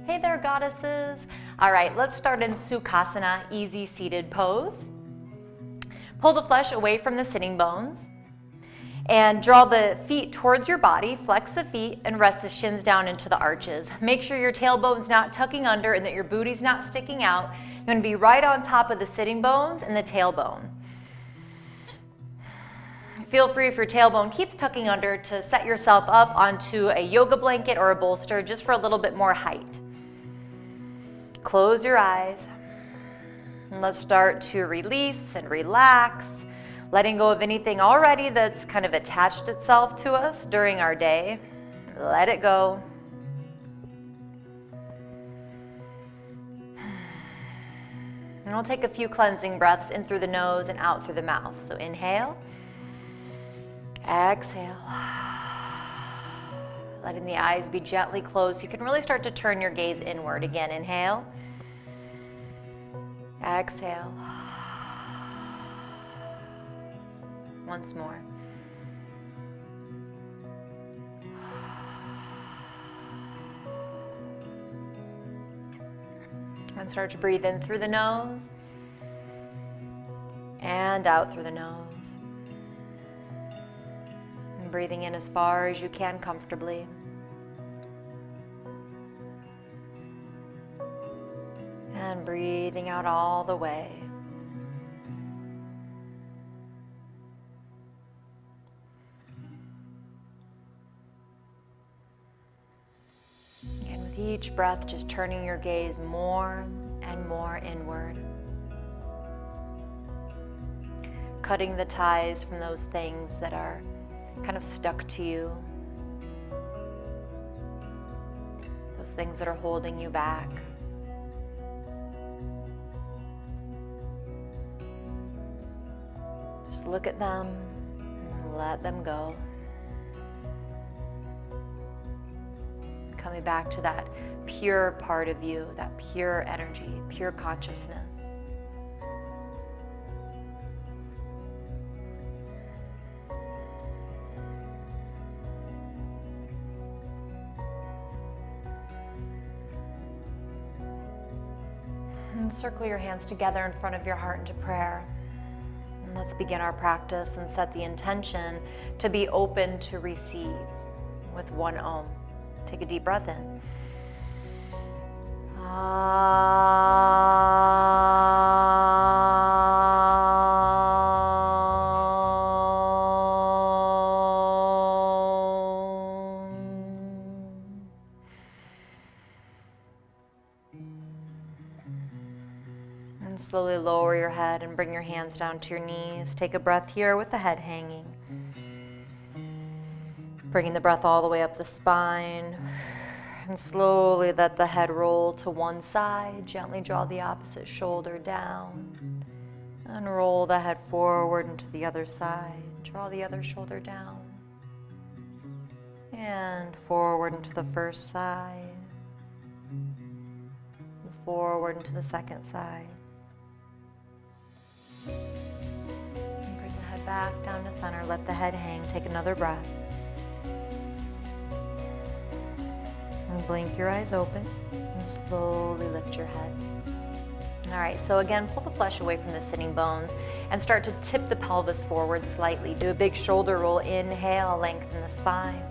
Hey there, goddesses. All right, let's start in Sukhasana, easy seated pose. Pull the flesh away from the sitting bones and draw the feet towards your body. Flex the feet and rest the shins down into the arches. Make sure your tailbone's not tucking under and that your booty's not sticking out. You're going to be right on top of the sitting bones and the tailbone. Feel free, if your tailbone keeps tucking under, to set yourself up onto a yoga blanket or a bolster just for a little bit more height. Close your eyes. And let's start to release and relax, letting go of anything already that's kind of attached itself to us during our day. Let it go. And we'll take a few cleansing breaths in through the nose and out through the mouth. So inhale. Exhale. Letting the eyes be gently closed. You can really start to turn your gaze inward. Again, inhale. Exhale. Once more. And start to breathe in through the nose and out through the nose. And breathing in as far as you can comfortably. And breathing out all the way. Again, with each breath, just turning your gaze more and more inward. Cutting the ties from those things that are kind of stuck to you. Those things that are holding you back. Just look at them and let them go. Coming back to that pure part of you, that pure energy, pure consciousness. And circle your hands together in front of your heart into prayer. And let's begin our practice and set the intention to be open to receive with one Om. Take a deep breath in. And slowly lower your head and bring your hands down to your knees. Take a breath here with the head hanging. Bringing the breath all the way up the spine, and slowly let the head roll to one side. Gently draw the opposite shoulder down, and roll the head forward into the other side. Draw the other shoulder down, and forward into the first side, and forward into the second side. And bring the head back down to center. Let the head hang. Take another breath. And blink your eyes open and slowly lift your head. All right, so again, pull the flesh away from the sitting bones and start to tip the pelvis forward slightly. Do a big shoulder roll. Inhale, lengthen the spine.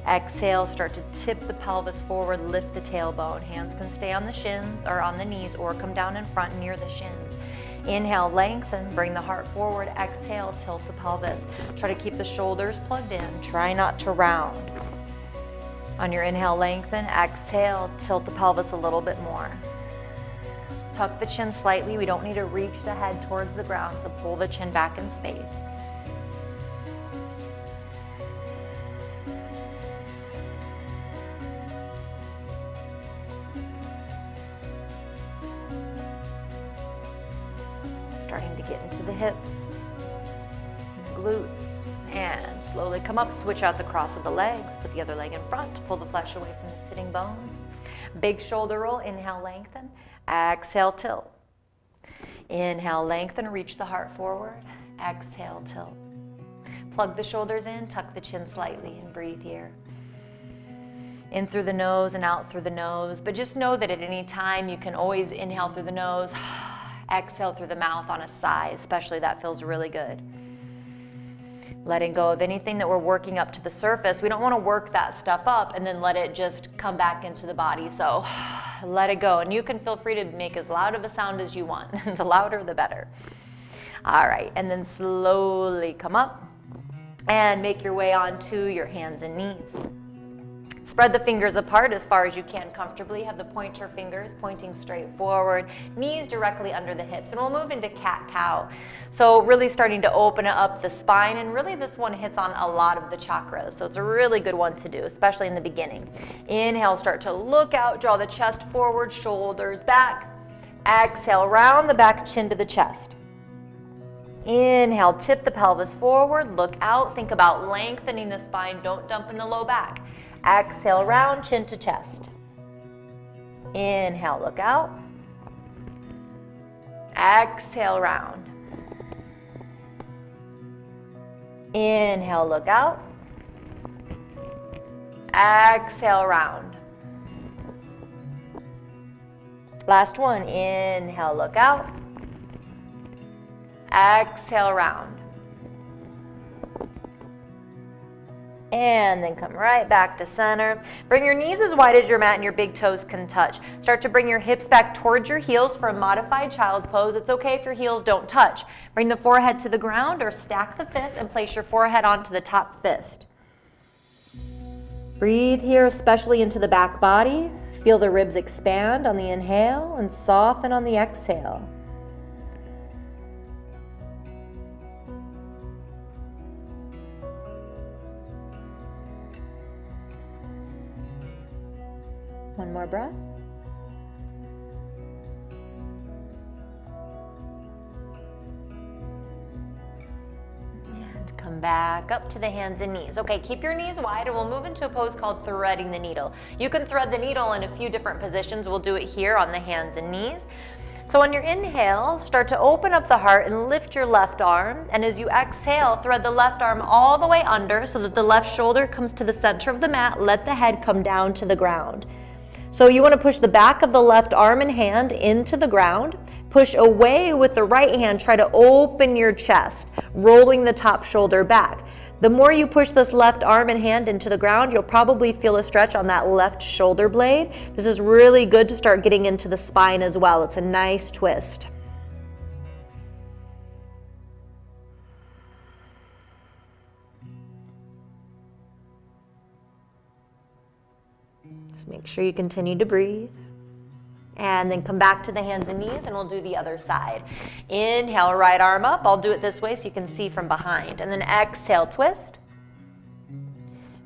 Exhale, start to tip the pelvis forward, lift the tailbone. Hands can stay on the shins or on the knees or come down in front near the shins. Inhale, lengthen, bring the heart forward. Exhale, tilt the pelvis. Try to keep the shoulders plugged in. Try not to round. On your inhale, lengthen. Exhale, tilt the pelvis a little bit more. Tuck the chin slightly. We don't need to reach the head towards the ground, so pull the chin back in space. Starting to get into the hips, glutes. And slowly come up, switch out the cross of the legs, put the other leg in front, pull the flesh away from the sitting bones. Big shoulder roll, inhale, lengthen, exhale, tilt. Inhale, lengthen, reach the heart forward, exhale, tilt. Plug the shoulders in, tuck the chin slightly and breathe here. In through the nose and out through the nose. But just know that at any time you can always inhale through the nose, exhale through the mouth on a sigh, especially that feels really good. Letting go of anything that we're working up to the surface. We don't want to work that stuff up and then let it just come back into the body. So let it go. And you can feel free to make as loud of a sound as you want. The louder, the better. All right, and then slowly come up and make your way onto your hands and knees. Spread the fingers apart as far as you can comfortably. Have the pointer fingers pointing straight forward, knees directly under the hips. And we'll move into cat-cow. So really starting to open up the spine, and really this one hits on a lot of the chakras. So it's a really good one to do, especially in the beginning. Inhale, start to look out, draw the chest forward, shoulders back. Exhale, round the back, chin to the chest. Inhale, tip the pelvis forward, look out, think about lengthening the spine, don't dump in the low back. Exhale, round, chin to chest. Inhale, look out. Exhale, round. Inhale, look out. Exhale, round. Last one, inhale, look out. Exhale, round. And then come right back to center. Bring your knees as wide as your mat and your big toes can touch. Start to bring your hips back towards your heels for a modified child's pose. It's okay if your heels don't touch. Bring the forehead to the ground or stack the fists and place your forehead onto the top fist. Breathe here, especially into the back body. Feel the ribs expand on the inhale and soften on the exhale. One more breath. And come back up to the hands and knees. Okay, keep your knees wide and we'll move into a pose called threading the needle. You can thread the needle in a few different positions. We'll do it here on the hands and knees. So on your inhale, start to open up the heart and lift your left arm. And as you exhale, thread the left arm all the way under so that the left shoulder comes to the center of the mat. Let the head come down to the ground. So you want to push the back of the left arm and hand into the ground. Push away with the right hand. Try to open your chest, rolling the top shoulder back. The more you push this left arm and hand into the ground, you'll probably feel a stretch on that left shoulder blade. This is really good to start getting into the spine as well. It's a nice twist. Just make sure you continue to breathe. And then come back to the hands and knees and we'll do the other side. Inhale, right arm up. I'll do it this way so you can see from behind. And then exhale, twist.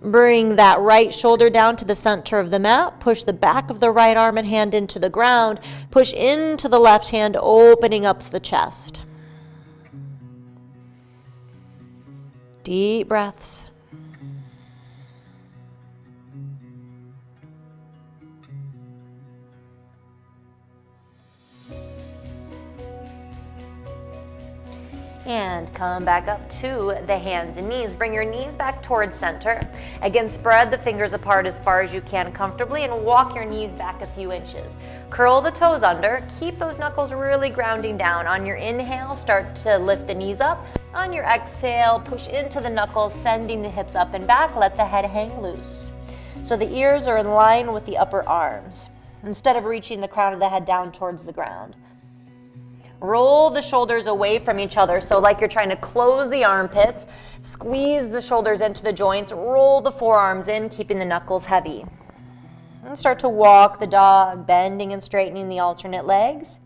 Bring that right shoulder down to the center of the mat. Push the back of the right arm and hand into the ground. Push into the left hand, opening up the chest. Deep breaths. And come back up to the hands and knees. Bring your knees back towards center. Again, spread the fingers apart as far as you can comfortably and walk your knees back a few inches. Curl the toes under. Keep those knuckles really grounding down. On your inhale, start to lift the knees up. On your exhale, push into the knuckles, sending the hips up and back. Let the head hang loose. So the ears are in line with the upper arms, instead of reaching the crown of the head down towards the ground. Roll the shoulders away from each other. So like you're trying to close the armpits, squeeze the shoulders into the joints, roll the forearms in, keeping the knuckles heavy. And start to walk the dog, bending and straightening the alternate legs.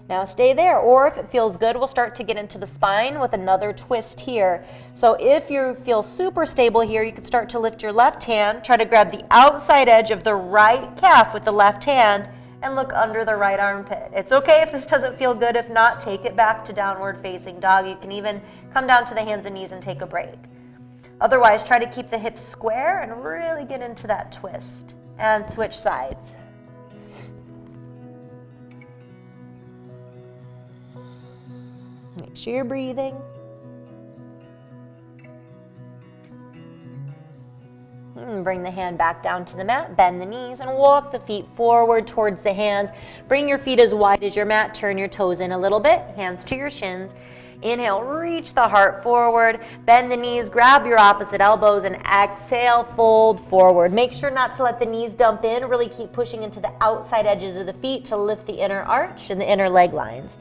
Now stay there, or if it feels good, we'll start to get into the spine with another twist here. So if you feel super stable here, you can start to lift your left hand, try to grab the outside edge of the right calf with the left hand, and look under the right armpit. It's okay if this doesn't feel good. If not, take it back to downward facing dog. You can even come down to the hands and knees and take a break. Otherwise, try to keep the hips square and really get into that twist. and switch sides. Make sure you're breathing. Bring the hand back down to the mat, bend the knees, and walk the feet forward towards the hands. Bring your feet as wide as your mat, turn your toes in a little bit, hands to your shins. Inhale, reach the heart forward, bend the knees, grab your opposite elbows, and exhale, fold forward. Make sure not to let the knees dump in, really keep pushing into the outside edges of the feet to lift the inner arch and the inner leg lines.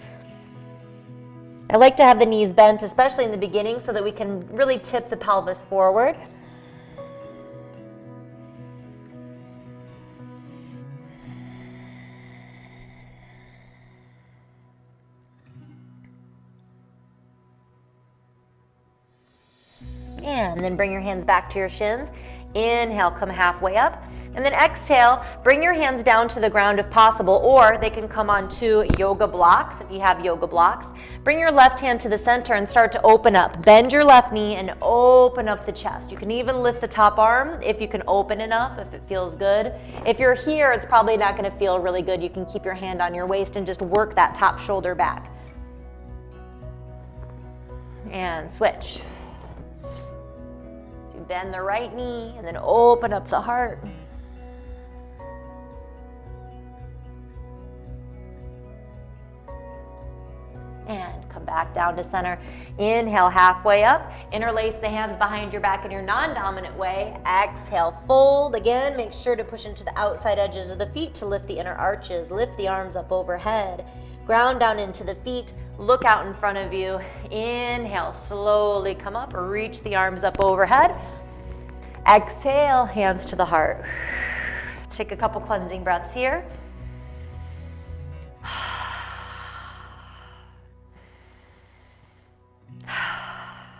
I like to have the knees bent, especially in the beginning, so that we can really tip the pelvis forward. And then bring your hands back to your shins. Inhale, come halfway up. And then exhale, bring your hands down to the ground if possible, or they can come onto yoga blocks if you have yoga blocks. Bring your left hand to the center and start to open up. Bend your left knee and open up the chest. You can even lift the top arm if you can open enough, if it feels good. If you're here, it's probably not going to feel really good. You can keep your hand on your waist and just work that top shoulder back. And switch. Bend the right knee and then open up the heart. And come back down to center. Inhale, halfway up. Interlace the hands behind your back in your non-dominant way. Exhale, fold. Again, make sure to push into the outside edges of the feet to lift the inner arches. Lift the arms up overhead. Ground down into the feet. Look out in front of you. Inhale, slowly come up. Reach the arms up overhead. Exhale, hands to the heart. Let's take a couple cleansing breaths here.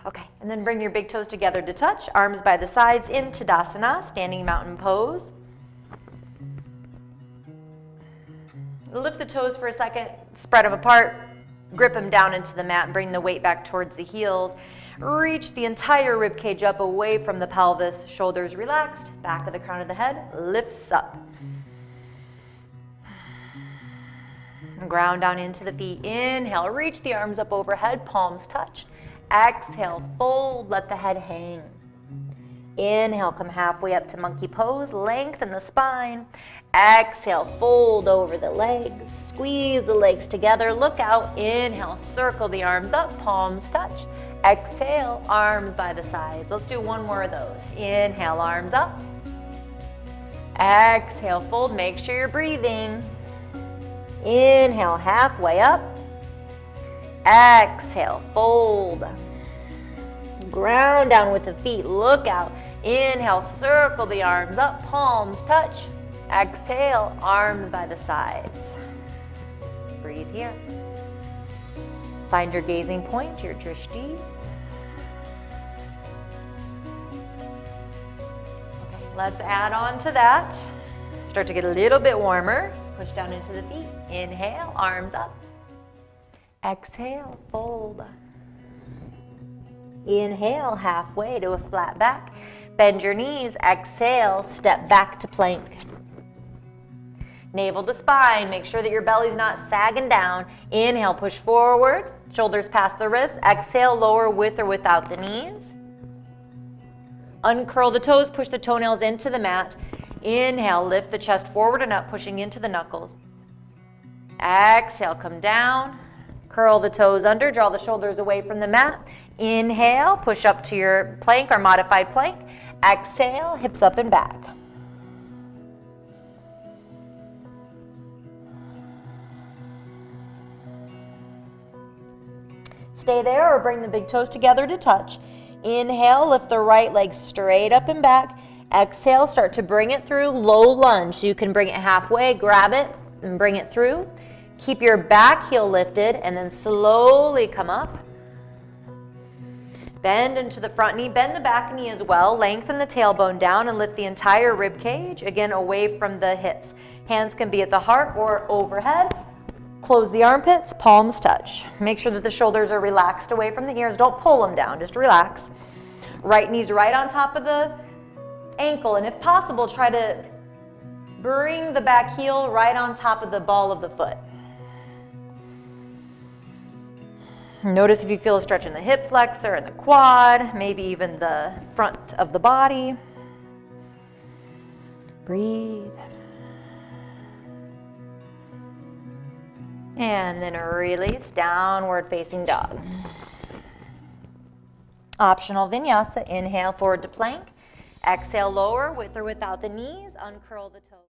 Okay, and then bring your big toes together to touch. Arms by the sides in Tadasana, standing mountain pose. Lift the toes for a second, spread them apart, grip them down into the mat, and bring the weight back towards the heels. Reach the entire rib cage up away from the pelvis, shoulders relaxed, back of the crown of the head lifts up. Ground down into the feet. Inhale, reach the arms up overhead, palms touch. Exhale, fold, let the head hang. Inhale, come halfway up to monkey pose, lengthen the spine. Exhale, fold over the legs, squeeze the legs together, look out. Inhale, circle the arms up, palms touch. Exhale, arms by the sides. Let's do one more of those. Inhale, arms up. Exhale, fold, make sure you're breathing. Inhale, halfway up. Exhale, fold. Ground down with the feet, look out. Inhale, circle the arms up, palms touch. Exhale, arms by the sides. Breathe here. Find your gazing point, your drishti. Okay, let's add on to that. Start to get a little bit warmer. Push down into the feet. Inhale, arms up. Exhale, fold. Inhale, halfway to a flat back. Bend your knees. Exhale, step back to plank. Navel to spine. Make sure that your belly's not sagging down. Inhale, push forward. Shoulders past the wrists. Exhale, lower with or without the knees. Uncurl the toes. Push the toenails into the mat. Inhale, lift the chest forward and up, pushing into the knuckles. Exhale, come down. Curl the toes under. Draw the shoulders away from the mat. Inhale, push up to your plank or modified plank. Exhale, hips up and back. Stay there or bring the big toes together to touch. Inhale, lift the right leg straight up and back. Exhale, start to bring it through, low lunge. So you can bring it halfway, grab it, and bring it through. Keep your back heel lifted, and then slowly come up. Bend into the front knee, bend the back knee as well. Lengthen the tailbone down and lift the entire rib cage, again, away from the hips. Hands can be at the heart or overhead. Close the armpits, palms touch. Make sure that the shoulders are relaxed away from the ears. Don't pull them down, just relax. Right knee's right on top of the ankle, and if possible, try to Bring the back heel right on top of the ball of the foot. Notice if you feel a stretch in the hip flexor and the quad, maybe even the front of the body. Breathe. And then release, downward facing dog. Optional vinyasa, inhale forward to plank. Exhale, lower with or without the knees, uncurl the toes.